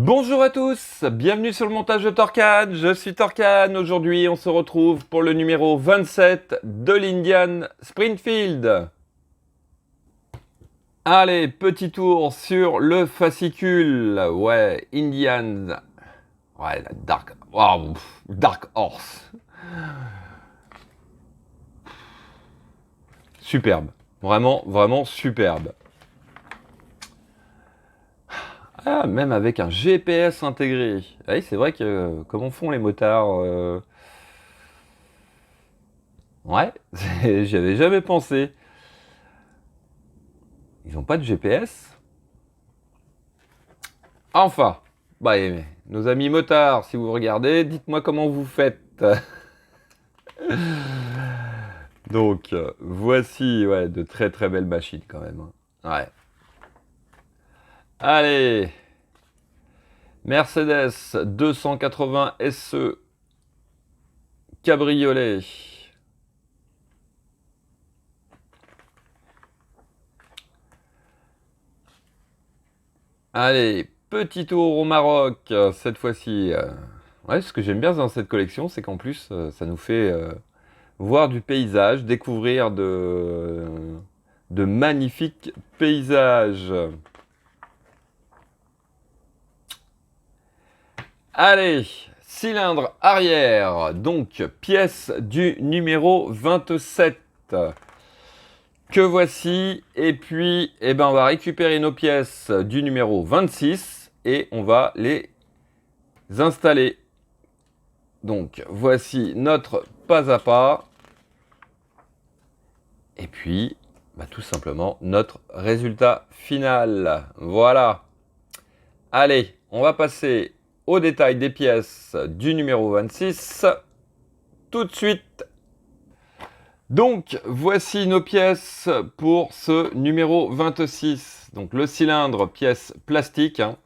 Bonjour à tous, bienvenue sur le montage de Torcan, je suis Torcan. Aujourd'hui on se retrouve pour le numéro 27 de l'Indian Springfield. Allez, petit tour sur le fascicule, ouais, Indian, ouais, la Dark, wow, Dark Horse. Superbe, vraiment, vraiment superbe. Ah, même avec un GPS intégré. Oui, c'est vrai que comment font les motards Ouais, j'y avais jamais pensé. Ils n'ont pas de GPS. Enfin, bah, nos amis motards, si vous regardez, dites-moi comment vous faites. Donc, voici ouais, de très très belles machines quand même. Ouais. Allez, Mercedes 280 SE cabriolet. Allez, petit tour au Maroc, cette fois-ci. Ouais, ce que j'aime bien dans cette collection, c'est qu'en plus, ça nous fait voir du paysage, découvrir de magnifiques paysages. Allez, cylindre arrière, donc pièce du numéro 27. Que voici, et puis eh ben, on va récupérer nos pièces du numéro 26 et on va les installer. Donc voici notre pas à pas. Et puis, bah, tout simplement, notre résultat final. Voilà. Allez, on va passer au détail des pièces du numéro 26 tout de suite. Donc, voici nos pièces pour ce numéro 26. Donc, le cylindre, pièce plastique, hein,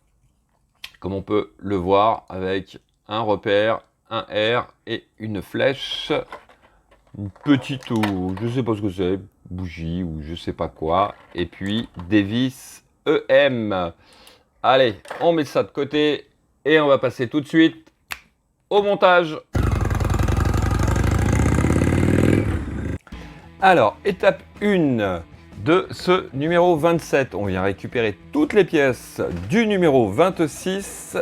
comme on peut le voir, avec un repère, un R et une flèche. Une petite, ou je sais pas ce que c'est, bougie ou je sais pas quoi. Et puis, des vis EM. Allez, on met ça de côté et on va passer tout de suite au montage. Alors, étape 1 de ce numéro 27. On vient récupérer toutes les pièces du numéro 26.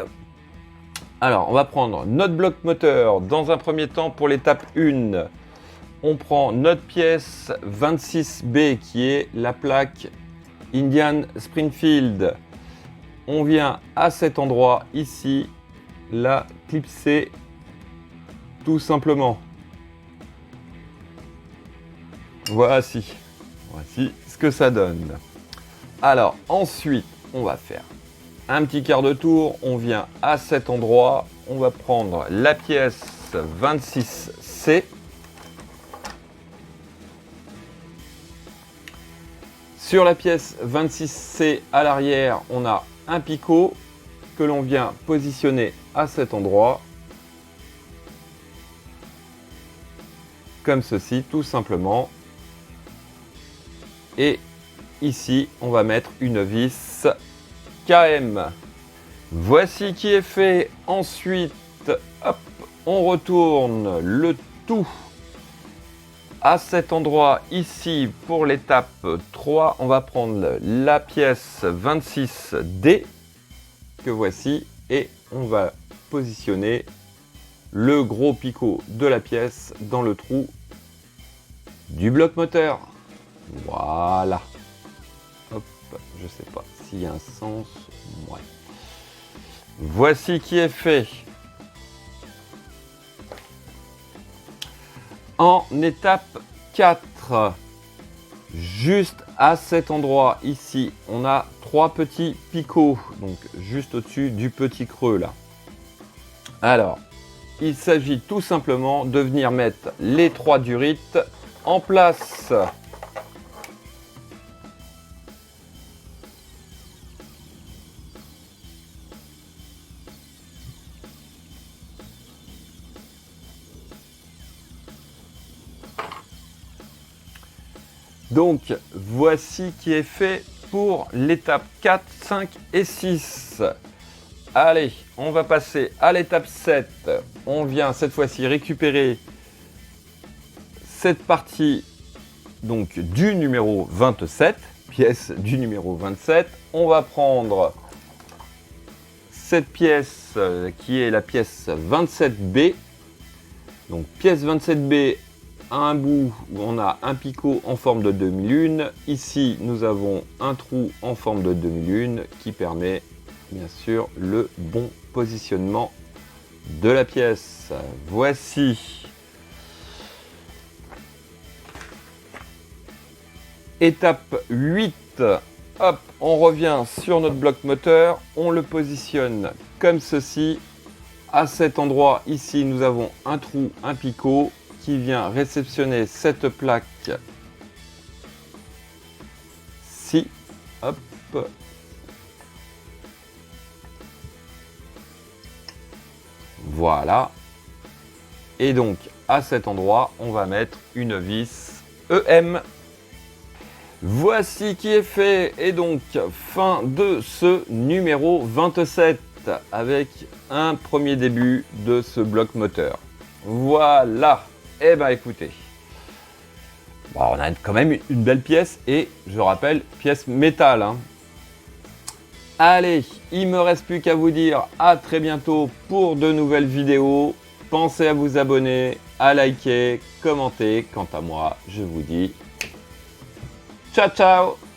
Alors, on va prendre notre bloc moteur dans un premier temps pour l'étape 1. On prend notre pièce 26B qui est la plaque Indian Springfield. On vient à cet endroit ici, la clipser tout simplement. Voici ce que ça donne. Alors ensuite, on va faire un petit quart de tour. On vient à cet endroit. On va prendre la pièce 26C. Sur la pièce 26C à l'arrière, on a un picot que l'on vient positionner à cet endroit. Comme ceci, tout simplement. Et ici, on va mettre une vis KM. Voici qui est fait. Ensuite, hop, on retourne le tout à cet endroit ici pour l'étape 3. On va prendre la pièce 26D que voici et on va positionner le gros picot de la pièce dans le trou du bloc moteur. Voilà. Hop, je sais pas s'il y a un sens. Ouais. Voici qui est fait. En étape 4, juste à cet endroit ici, on a 3 petits picots, donc juste au-dessus du petit creux là. Alors, il s'agit tout simplement de venir mettre les 3 durites en place. Donc, voici qui est fait pour l'étape 4, 5 et 6. Allez, on va passer à l'étape 7. On vient cette fois-ci récupérer cette partie donc du numéro 27, pièce du numéro 27. On va prendre cette pièce qui est la pièce 27B. Donc pièce 27B, à un bout où on a un picot en forme de demi-lune. Ici, nous avons un trou en forme de demi-lune qui permet bien sûr le bon positionnement de la pièce. Voici. Étape 8. Hop, on revient sur notre bloc moteur. On le positionne comme ceci. À cet endroit, ici, nous avons un trou, un picot qui vient réceptionner cette plaque. Si, hop. Voilà. Et donc, à cet endroit, on va mettre une vis EM. Voici qui est fait. Et donc, fin de ce numéro 27 avec un premier début de ce bloc moteur. Voilà. Eh ben, écoutez. Bon, on a quand même une belle pièce et, je rappelle, pièce métal. Hein. Allez, il me reste plus qu'à vous dire à très bientôt pour de nouvelles vidéos. Pensez à vous abonner, à liker, commenter. Quant à moi, je vous dis ciao ciao.